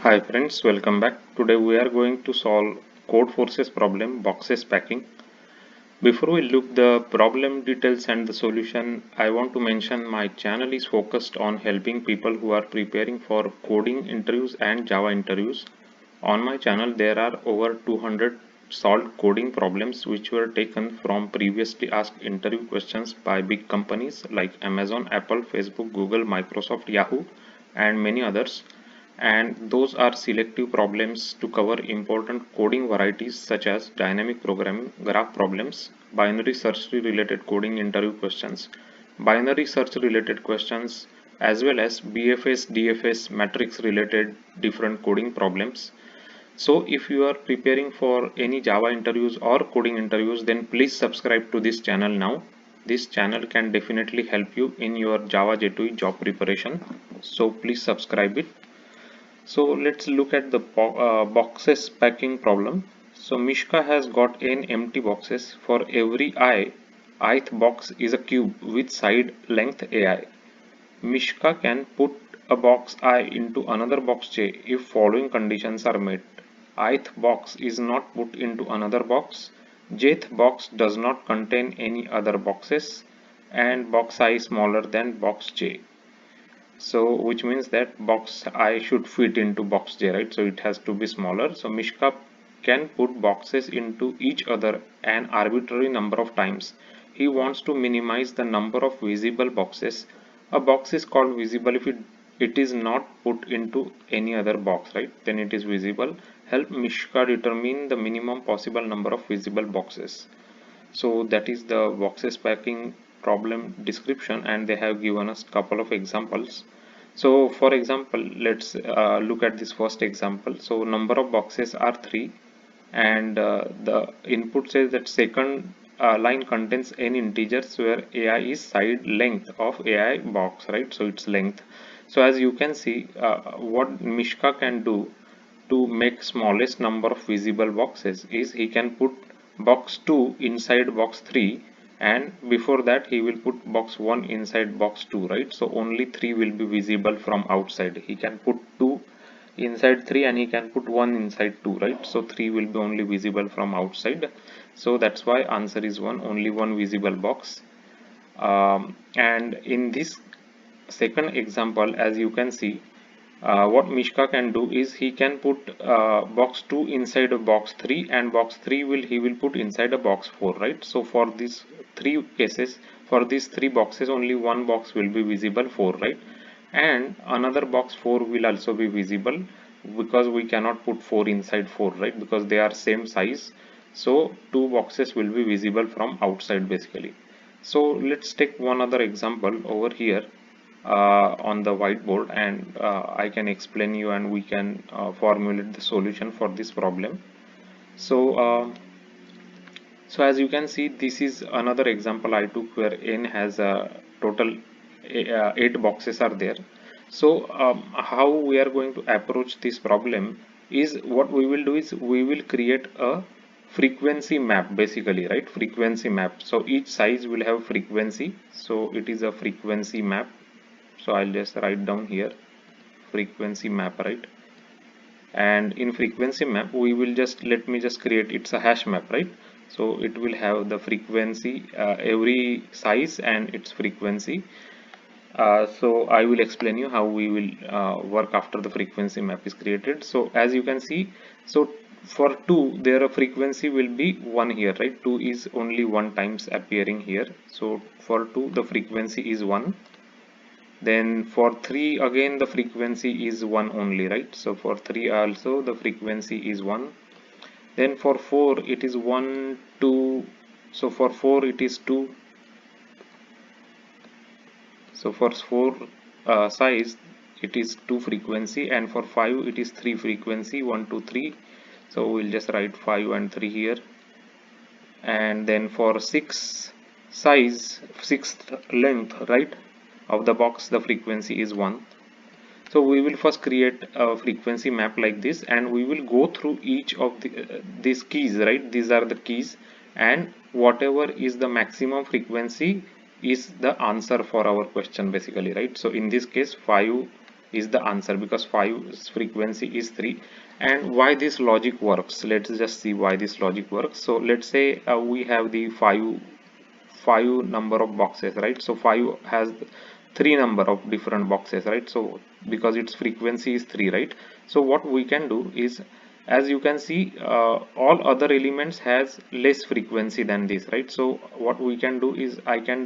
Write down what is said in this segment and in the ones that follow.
Hi friends, welcome back. Today we are going to solve Codeforces problem boxes packing. Before we look the problem details and the solution, I want to mention my channel is focused on helping people who are preparing for coding interviews and Java interviews. On my channel there are over 200 solved coding problems which were taken from previously asked interview questions by big companies like Amazon, Apple, Facebook, Google, Microsoft, Yahoo and many others, and those are selective problems to cover important coding varieties such as dynamic programming, graph problems, binary search related coding interview questions, binary search related questions, as well as BFS, DFS, matrix related different coding problems. So if you are preparing for any Java interviews or coding interviews, then please subscribe to this channel now. This channel can definitely help you in your Java J2E job preparation. So please subscribe it. So let's look at the boxes packing problem. So Mishka has got n empty boxes. For every ith box is a cube with side length ai. Mishka can put a box I into another box j if following conditions are met. Ith box is not put into another box. Jth box does not contain any other boxes, and box I is smaller than box j. So which means that box I should fit into box J, right? So it has to be smaller. So Mishka can put boxes into each other an arbitrary number of times. He wants to minimize the number of visible boxes. A box is called visible if it is not put into any other box, right? Then it is visible. Help Mishka determine the minimum possible number of visible boxes. So that is the boxes packing problem description, and they have given us couple of examples. So for example, let's look at this first example. So number of boxes are 3, and the input says that second line contains n integers where ai is side length of ai box, right? So it's length. So as you can see, what Mishka can do to make smallest number of visible boxes is he can put box 2 inside box 3, and before that he will put box 1 inside box 2, right? So only 3 will be visible from outside. He can put 2 inside 3 and he can put 1 inside 2, right? So 3 will be only visible from outside. So that's why answer is 1, only one visible box. And in this second example, as you can see, what Mishka can do is he can put box 2 inside a box 3, and box 3 he will put inside a box 4, right? So for these three cases, for these three boxes, only one box will be visible, 4, right? And another box 4 will also be visible, because we cannot put 4 inside 4, right? Because they are same size. So two boxes will be visible from outside basically. So let's take one other example over here on the whiteboard, and I can explain you, and we can formulate the solution for this problem. So so as you can see, this is another example I took where n has a total 8 boxes are there. So how we are going to approach this problem is, what we will do is we will create a frequency map basically, right? Frequency map. So each size will have frequency. So it is a frequency map. So I'll just write down here frequency map, right? And in frequency map we will just, let me just create, it's a hash map, right? So it will have the frequency, every size and its frequency. So I will explain you how we will work after the frequency map is created. So as you can see, so for 2 their frequency will be 1 here, right? 2 is only one times appearing here. So for 2 the frequency is 1. Then for 3 again the frequency is 1 only, right? So for 3 also the frequency is 1. Then for 4 it is 1 2. So for 4 it is 2. So for 4 size it is 2 frequency, and for 5 it is 3 frequency, 1 2 3. So we'll just write 5 and 3 here. And then for 6 size, 6th length, right, of the box, the frequency is 1. So we will first create a frequency map like this, and we will go through each of these keys, right? These are the keys, and whatever is the maximum frequency is the answer for our question basically, right? So in this case 5 is the answer, because 5's frequency is 3. And why this logic works, let's just see why this logic works. So let's say we have the five number of boxes, right? So 5 has 3 number of different boxes, right? So because its frequency is 3, right? So what we can do is, as you can see, all other elements has less frequency than this, right? So what we can do is I can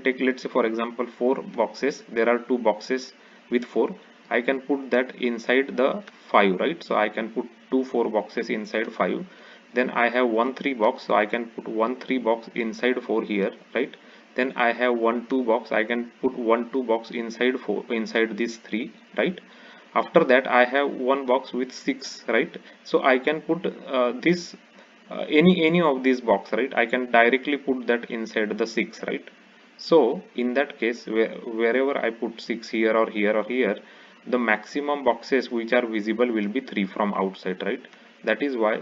take, let's say for example, 4 boxes. There are 2 boxes with 4. I can put that inside the 5, right? So I can put 4 boxes inside 5. Then I have 1 3 box, so I can put 1 3 box inside 4 here, right? Then I have 1 2 box, I can put 1 2 box inside 4, inside this 3, right? After that I have one box with 6, right? So I can put this any of these box, right? I can directly put that inside the 6, right? So in that case, wherever I put 6 here or here or here, the maximum boxes which are visible will be 3 from outside, right? That is why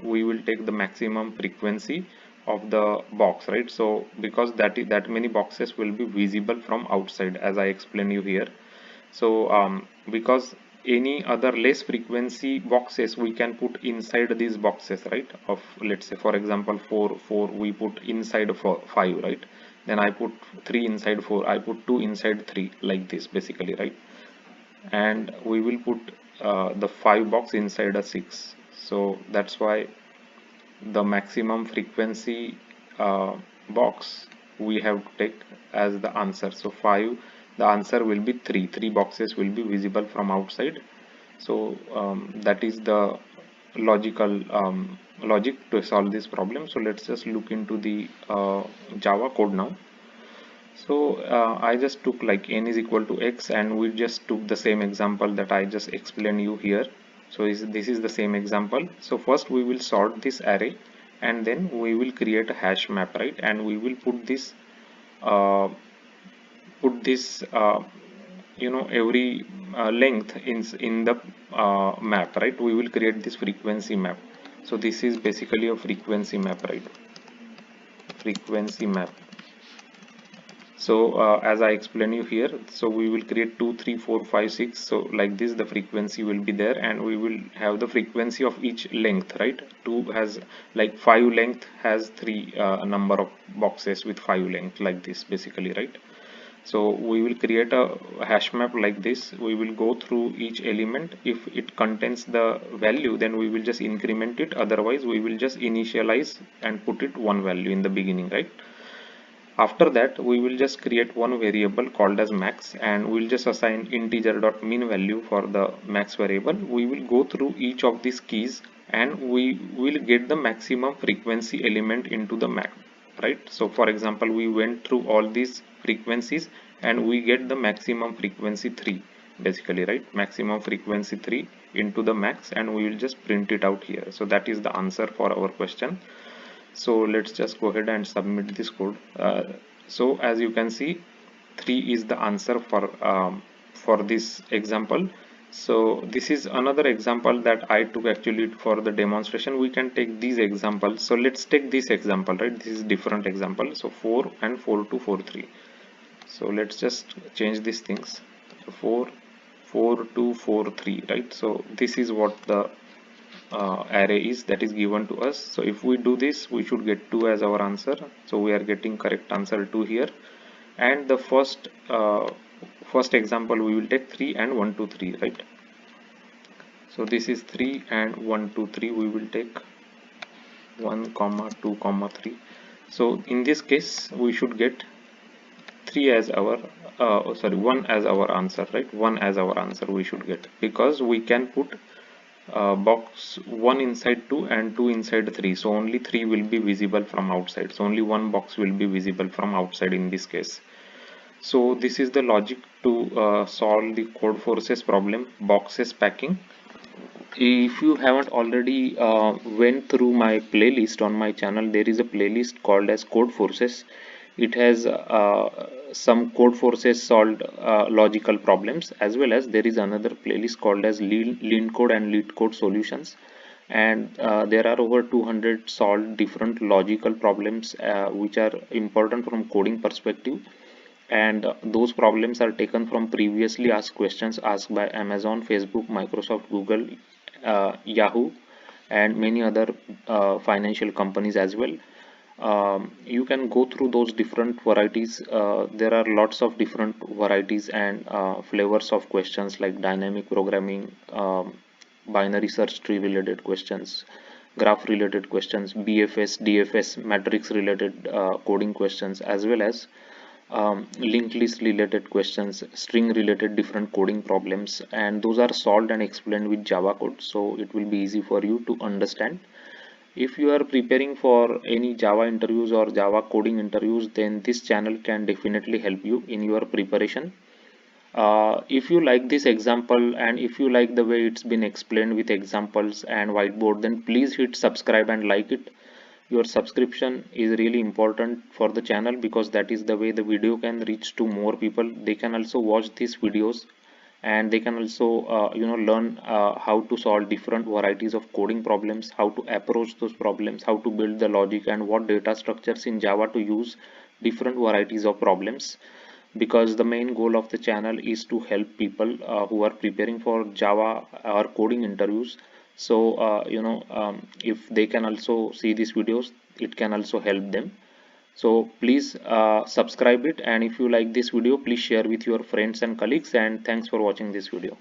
we will take the maximum frequency of the box, right? So because that many boxes will be visible from outside, as I explained you here. So because any other less frequency boxes we can put inside these boxes, right? Of, let's say for example, 4 we put inside 5, right? Then I put 3 inside 4, I put 2 inside 3, like this basically, right? And we will put the 5 box inside a 6. So that's why the maximum frequency box we have to take as the answer. So 5, the answer will be 3 boxes will be visible from outside. So that is the logical logic to solve this problem. So let's just look into the Java code now. So I just took like n is equal to x, and we just took the same example that I just explained you here. So this is the same example. So first we will sort this array, and then we will create a hash map, right? And we will put this uh, every length in the map, right? We will create this frequency map. So this is basically a frequency map, right? Frequency map. So as I explain you here, so we will create 2 3 4 5 6. So like this the frequency will be there, and we will have the frequency of each length, right? 2 has like 5 length has 3 number of boxes with 5 length, like this basically, right? So we will create a hash map like this. We will go through each element. If it contains the value, then we will just increment it. Otherwise we will just initialize and put it one value in the beginning, right? After that we will just create one variable called as max, and we'll just assign integer dot mean value for the max variable. We will go through each of these keys, and we will get the maximum frequency element into the map, right? So for example, we went through all these frequencies and we get the maximum frequency 3 basically, right? Maximum frequency 3 into the max, and we will just print it out here. So that is the answer for our question. So let's just go ahead and submit this code. So as you can see, 3 is the answer for this example. So this is another example that I took actually for the demonstration. We can take these examples. So let's take this example, right? This is different example. So 4 and 4 2 4 3. So let's just change these things. So 4 4 2 4 3, right? So this is what the array is that is given to us. So if we do this, we should get 2 as our answer. So we are getting correct answer 2 here. And the first example we will take 3 and 1 2 3, right? So this is 3 and 1 2 3. We will take 1 comma 2 comma 3. So in this case we should get 3 as our 1 as our answer, right? 1 as our answer we should get, because we can put box 1 inside 2 and 2 inside 3. So only 3 will be visible from outside. So only one box will be visible from outside in this case. So this is the logic to solve the Codeforces problem, boxes packing. If you haven't already went through my playlist on my channel, there is a playlist called as Codeforces. It has some Codeforces solved logical problems, as well as there is another playlist called as LeetCode and LeetCode solutions. And there are over 200 solved different logical problems which are important from coding perspective. and those problems are taken from previously asked questions asked by Amazon, Facebook, Microsoft, Google, Yahoo, and many other financial companies as well. You can go through those different varieties. There are lots of different varieties and flavors of questions like dynamic programming, binary search tree related questions, graph related questions, BFS, DFS, matrix related coding questions, as well as linked list related questions, string related different coding problems, and those are solved and explained with Java code, so it will be easy for you to understand. If you are preparing for any Java interviews or Java coding interviews, then this channel can definitely help you in your preparation. If you like this example and if you like the way it's been explained with examples and whiteboard, then please hit subscribe and like it. Your subscription is really important for the channel because that is the way the video can reach to more people. They can also watch these videos and they can also learn how to solve different varieties of coding problems, how to approach those problems, how to build the logic, and what data structures in Java to use different varieties of problems, because the main goal of the channel is to help people who are preparing for Java or coding interviews. So if they can also see these videos, it can also help them. So please subscribe it, and if you like this video, please share with your friends and colleagues, and thanks for watching this video.